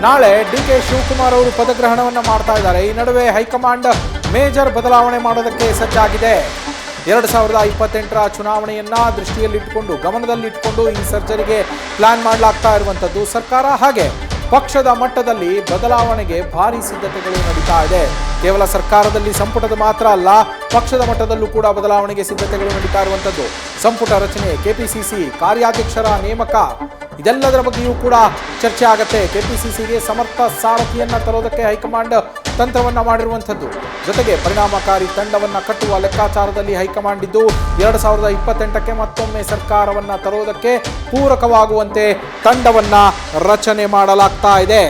ನಾಳೆ ಡಿಕೆ ಶಿವಕುಮಾರ್ ಅವರು ಪದಗ್ರಹಣವನ್ನು ಮಾಡ್ತಾ ಇದ್ದಾರೆ. ಈ ನಡುವೆ ಹೈಕಮಾಂಡ್ ಮೇಜರ್ ಬದಲಾವಣೆ ಮಾಡೋದಕ್ಕೆ ಸಜ್ಜಾಗಿದೆ. 2028ರ ಚುನಾವಣೆಯನ್ನ ದೃಷ್ಟಿಯಲ್ಲಿಟ್ಟುಕೊಂಡು ಗಮನದಲ್ಲಿಟ್ಟುಕೊಂಡು ಈ ಸರ್ಜರಿಗೆ ಪ್ಲಾನ್ ಮಾಡಲಾಗ್ತಾ ಇರುವಂಥದ್ದು. ಸರ್ಕಾರ ಹಾಗೆ ಪಕ್ಷದ ಮಟ್ಟದಲ್ಲಿ ಬದಲಾವಣೆಗೆ ಭಾರಿ ಸಿದ್ಧತೆಗಳು ನಡೀತಾ ಇದೆ. ಕೇವಲ ಸರ್ಕಾರದಲ್ಲಿ ಸಂಪುಟದ ಮಾತ್ರ ಅಲ್ಲ, ಪಕ್ಷದ ಮಟ್ಟದಲ್ಲೂ ಕೂಡ ಬದಲಾವಣೆಗೆ ಸಿದ್ಧತೆಗಳು ನಡೀತಾ ಇರುವಂಥದ್ದು. ಸಂಪುಟ ರಚನೆ, ಕೆಪಿಸಿಸಿ ಕಾರ್ಯಾಧ್ಯಕ್ಷರ ನೇಮಕ, ಇದೆಲ್ಲದರ ಬಗ್ಗೆಯೂ ಕೂಡ ಚರ್ಚೆ ಆಗತ್ತೆ. ಕೆಪಿಸಿಸಿಗೆ ಸಮರ್ಥ ಸಾರಥಿಯನ್ನ ತರೋದಕ್ಕೆ ಹೈಕಮಾಂಡ್ ತಂತ್ರವನ್ನ ಮಾಡಿರುವಂಥದ್ದು. ಜೊತೆಗೆ ಪರಿಣಾಮಕಾರಿ ತಂಡವನ್ನ ಕಟ್ಟುವ ಲೆಕ್ಕಾಚಾರದಲ್ಲಿ ಹೈಕಮಾಂಡ್ ಇದ್ದು 2028ಕ್ಕೆ ಮತ್ತೊಮ್ಮೆ ಸರ್ಕಾರವನ್ನ ತರೋದಕ್ಕೆ ಪೂರಕವಾಗುವಂತೆ ತಂಡವನ್ನ ರಚನೆ ಮಾಡಲಾಗ್ತಾ ಇದೆ.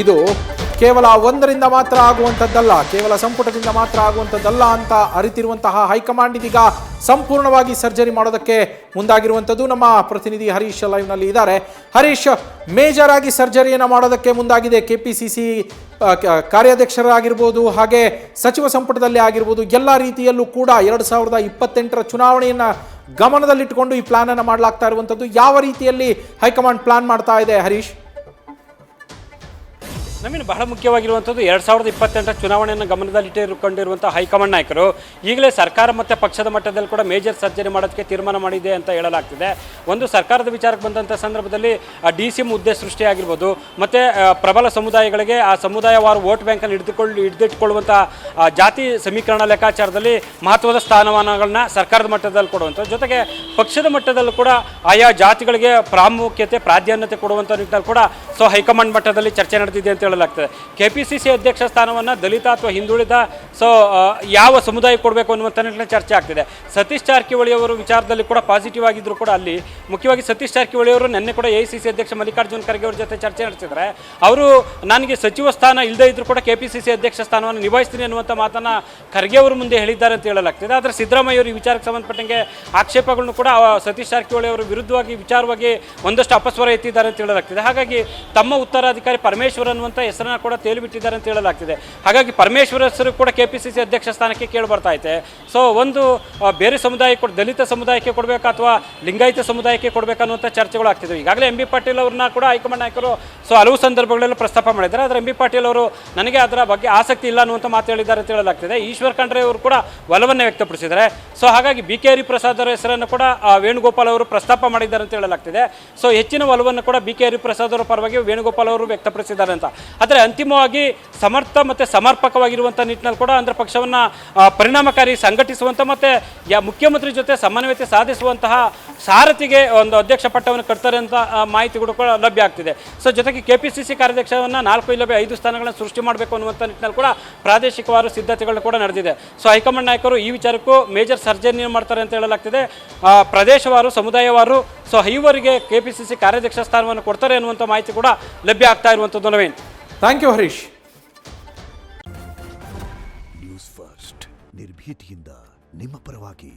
ಇದು ಕೇವಲ ಒಂದರಿಂದ ಮಾತ್ರ ಆಗುವಂಥದ್ದಲ್ಲ, ಕೇವಲ ಸಂಪುಟದಿಂದ ಮಾತ್ರ ಆಗುವಂಥದ್ದಲ್ಲ ಅಂತ ಅರಿತಿರುವಂತಹ ಹೈಕಮಾಂಡ್ ಇದೀಗ ಸಂಪೂರ್ಣವಾಗಿ ಸರ್ಜರಿ ಮಾಡೋದಕ್ಕೆ ಮುಂದಾಗಿರುವಂಥದ್ದು. ನಮ್ಮ ಪ್ರತಿನಿಧಿ ಹರೀಶ್ ಲೈವ್ನಲ್ಲಿ ಇದ್ದಾರೆ. ಹರೀಶ್, ಮೇಜರ್ ಆಗಿ ಸರ್ಜರಿಯನ್ನು ಮಾಡೋದಕ್ಕೆ ಮುಂದಾಗಿದೆ ಕೆಪಿಸಿಸಿ ಕಾರ್ಯಾಧ್ಯಕ್ಷರಾಗಿರ್ಬೋದು, ಹಾಗೆ ಸಚಿವ ಸಂಪುಟದಲ್ಲಿ ಆಗಿರ್ಬೋದು, ಎಲ್ಲ ರೀತಿಯಲ್ಲೂ ಕೂಡ 2028ರ ಚುನಾವಣೆಯನ್ನು ಗಮನದಲ್ಲಿಟ್ಟುಕೊಂಡು ಈ ಪ್ಲಾನ್ ಅನ್ನು ಮಾಡಲಾಗ್ತಾ ಇರುವಂಥದ್ದು. ಯಾವ ರೀತಿಯಲ್ಲಿ ಹೈಕಮಾಂಡ್ ಪ್ಲಾನ್ ಮಾಡ್ತಾ ಇದೆ ಹರೀಶ್? ನಮಗೆ ಬಹಳ ಮುಖ್ಯವಾಗಿರುವಂಥದ್ದು 2028ರ ಚುನಾವಣೆಯನ್ನು ಗಮನದಲ್ಲಿಟ್ಟುಕೊಂಡಿರುವಂಥ ಹೈಕಮಾಂಡ್ ನಾಯಕರು ಈಗಲೇ ಸರ್ಕಾರ ಮತ್ತು ಪಕ್ಷದ ಮಟ್ಟದಲ್ಲಿ ಕೂಡ ಮೇಜರ್ ಸರ್ಜರಿ ಮಾಡೋದಕ್ಕೆ ತೀರ್ಮಾನ ಮಾಡಿದೆ ಅಂತ ಹೇಳಲಾಗ್ತಿದೆ. ಒಂದು ಸರ್ಕಾರದ ವಿಚಾರಕ್ಕೆ ಬಂದಂಥ ಸಂದರ್ಭದಲ್ಲಿ DCM ಹುದ್ದೆ ಸೃಷ್ಟಿಯಾಗಿರ್ಬೋದು, ಮತ್ತು ಪ್ರಬಲ ಸಮುದಾಯಗಳಿಗೆ ಆ ಸಮುದಾಯವಾರು ವೋಟ್ ಬ್ಯಾಂಕನ್ನು ಹಿಡಿದಿಟ್ಟುಕೊಳ್ಳುವಂಥ ಜಾತಿ ಸಮೀಕರಣ ಲೆಕ್ಕಾಚಾರದಲ್ಲಿ ಮಹತ್ವದ ಸ್ಥಾನಮಾನಗಳನ್ನ ಸರ್ಕಾರದ ಮಟ್ಟದಲ್ಲಿ ಕೊಡುವಂಥ, ಜೊತೆಗೆ ಪಕ್ಷದ ಮಟ್ಟದಲ್ಲೂ ಕೂಡ ಆಯಾ ಜಾತಿಗಳಿಗೆ ಪ್ರಾಮುಖ್ಯತೆ ಪ್ರಾಧಾನ್ಯತೆ ಕೊಡುವಂಥ ನಿಟ್ಟಿನಲ್ಲಿ ಕೂಡ ಹೈಕಮಾಂಡ್ ಮಟ್ಟದಲ್ಲಿ ಚರ್ಚೆ ನಡೆದಿದೆ ಅಂತ ಹೇಳಲಾಗ್ತದೆ. ಕೆಪಿಸಿಸಿ ಅಧ್ಯಕ್ಷ ಸ್ಥಾನವನ್ನು ದಲಿತ ಅಥವಾ ಹಿಂದುಳಿದ ಯಾವ ಸಮುದಾಯಕ್ಕೆ ಕೊಡಬೇಕು ಅನ್ನುವಂಥ ನಿಟ್ಟಿನಲ್ಲಿ ಚರ್ಚೆ ಆಗ್ತಿದೆ. ಸತೀಶ್ ಜಾರಕಿಹೊಳಿ ಅವರು ವಿಚಾರದಲ್ಲಿ ಕೂಡ ಪಾಸಿಟಿವ್ ಆಗಿದ್ರು ಕೂಡ ಅಲ್ಲಿ ಮುಖ್ಯವಾಗಿ ಸತೀಶ್ ಜಾರಕಿಹೊಳಿ ಅವರು ನಿನ್ನೆ ಕೂಡ AICC ಅಧ್ಯಕ್ಷ ಮಲ್ಲಿಕಾರ್ಜುನ್ ಖರ್ಗೆ ಅವರ ಜೊತೆ ಚರ್ಚೆ ನಡೆಸಿದ್ದಾರೆ. ಅವರು ನನಗೆ ಸಚಿವ ಸ್ಥಾನ ಇಲ್ಲದೇ ಇದ್ರೂ ಕೂಡ ಕೆಪಿಸಿಸಿ ಅಧ್ಯಕ್ಷ ಸ್ಥಾನವನ್ನು ನಿಭಾಯಿಸ್ತೀನಿ ಅನ್ನುವಂಥ ಮಾತನ್ನು ಖರ್ಗೆ ಅವರು ಮುಂದೆ ಹೇಳಿದ್ದಾರೆ ಅಂತ ಹೇಳಲಾಗ್ತಿದೆ. ಆದರೆ ಸಿದ್ದರಾಮಯ್ಯ ಅವರು ಈ ವಿಚಾರಕ್ಕೆ ಸಂಬಂಧಪಟ್ಟಂಗೆ ಆಕ್ಷೇಪಗಳನ್ನು ಕೂಡ ಸತೀಶ್ ಜಾರಕಿಹೊಳಿ ಅವರ ವಿಚಾರವಾಗಿ ಒಂದಷ್ಟು ಅಪಸ್ವರ ಎತ್ತಿದ್ದಾರೆ ಅಂತ ಹೇಳಲಾಗ್ತಿದೆ. ಹಾಗಾಗಿ ತಮ್ಮ ಉತ್ತರಾಧಿಕಾರಿ ಪರಮೇಶ್ವರ್ ಅನ್ನುವಂಥ ಹೆಸರನ್ನ ಕೂಡ ತೇಲಿಬಿಟ್ಟಿದ್ದಾರೆ ಅಂತ ಹೇಳಲಾಗ್ತಿದೆ. ಹಾಗಾಗಿ ಪರಮೇಶ್ವರ್ ಹೆಸರು ಕೂಡ ಕೆಪಿಸಿಸಿ ಅಧ್ಯಕ್ಷ ಸ್ಥಾನಕ್ಕೆ ಕೇಳಿ ಬರ್ತಾ ಇದೆ. ಒಂದು ಬೇರೆ ಸಮುದಾಯಕ್ಕೆ ದಲಿತ ಸಮುದಾಯಕ್ಕೆ ಕೊಡಬೇಕಾ ಅಥವಾ ಲಿಂಗಾಯತ ಸಮುದಾಯಕ್ಕೆ ಕೊಡಬೇಕನ್ನುವಂಥ ಚರ್ಚೆಗಳು ಆಗ್ತಿದೆ. ಈಗಾಗಲೇ MB ಪಾಟೀಲ್ ಅವ್ರನ್ನ ಕೂಡ ಹೈಕಮಾಂಡ್ ನಾಯಕರು ಹಲವು ಸಂದರ್ಭಗಳಲ್ಲಿ ಪ್ರಸ್ತಾಪ ಮಾಡಿದ್ದಾರೆ. ಆದರೆ MB ಪಾಟೀಲ್ ಅವರು ನನಗೆ ಅದರ ಬಗ್ಗೆ ಆಸಕ್ತಿ ಇಲ್ಲ ಅನ್ನುವಂಥ ಮಾತು ಹೇಳಿದ್ದಾರೆ ಅಂತ ಹೇಳಲಾಗ್ತಿದೆ. ಈಶ್ವರ್ ಖಂಡ್ರೆ ಅವರು ಕೂಡ ಒಲವನ್ನು ವ್ಯಕ್ತಪಡಿಸಿದ್ದಾರೆ. ಹಾಗಾಗಿ BK ಹರಿಪ್ರಸಾದ್ ಅವರ ಹೆಸರನ್ನು ಕೂಡ ವೇಣುಗೋಪಾಲ್ ಅವರು ಪ್ರಸ್ತಾಪ ಮಾಡಿದ್ದಾರೆ ಅಂತ ಹೇಳಲಾಗ್ತಿದೆ. ಹೆಚ್ಚಿನ ಒಲವನ್ನು ಕೂಡ BK ಹರಿಪ್ರಸಾದ್ ಅವರ ಪರವಾಗಿ ವೇಣುಗೋಪಾಲ್ ಅವರು ವ್ಯಕ್ತಪಡಿಸಿದ್ದಾರೆ ಅಂತ. ಆದರೆ ಅಂತಿಮವಾಗಿ ಸಮರ್ಥ ಮತ್ತು ಸಮರ್ಪಕವಾಗಿರುವಂಥ ನಿಟ್ಟಿನಲ್ಲಿ ಕೂಡ ಅಂದರೆ ಪಕ್ಷವನ್ನು ಪರಿಣಾಮಕಾರಿ ಸಂಘಟಿಸುವಂಥ ಮತ್ತು ಮುಖ್ಯಮಂತ್ರಿ ಜೊತೆ ಸಮನ್ವಯತೆ ಸಾಧಿಸುವಂತಹ ಸಾರಥಿಗೆ ಒಂದು ಅಧ್ಯಕ್ಷ ಪಟ್ಟವನ್ನು ಕಟ್ತಾರೆ ಅಂತ ಮಾಹಿತಿಗಳು ಕೂಡ ಲಭ್ಯ ಆಗ್ತಿದೆ. ಜೊತೆಗೆ ಕೆಪಿಸಿಸಿ ಕಾರ್ಯಾಧ್ಯಕ್ಷವನ್ನು 4 ಇಲ್ಲವೇ 5 ಸ್ಥಾನಗಳನ್ನು ಸೃಷ್ಟಿ ಮಾಡಬೇಕು ಅನ್ನುವಂಥ ನಿಟ್ಟಿನಲ್ಲಿ ಕೂಡ ಪ್ರಾದೇಶಿಕವಾದ ಸಿದ್ಧತೆಗಳು ಕೂಡ ನಡೆದಿದೆ. ಹೈಕಮಾಂಡ್ ನಾಯಕರು ಈ ವಿಚಾರಕ್ಕೂ ಮೇಜರ್ ಸರ್ಜರಿ ಮಾಡ್ತಾರೆ ಅಂತ ಹೇಳಲಾಗ್ತಿದೆ. ಪ್ರದೇಶವಾರು, ಸಮುದಾಯವಾರು ಇವರಿಗೆ ಕೆಪಿಸಿಸಿ ಕಾರ್ಯಾಧ್ಯಕ್ಷ ಸ್ಥಾನವನ್ನು ಕೊಡ್ತಾರೆ ಅನ್ನುವಂಥ ಮಾಹಿತಿ ಕೂಡ ಲಭ್ಯ ಆಗ್ತಾ ಇರುವಂಥದ್ದು. Naveen, thank you Harish. News first ನಿರ್ಭೀತಿಯಿಂದ ನಿಮ್ಮ ಪರವಾಗಿ.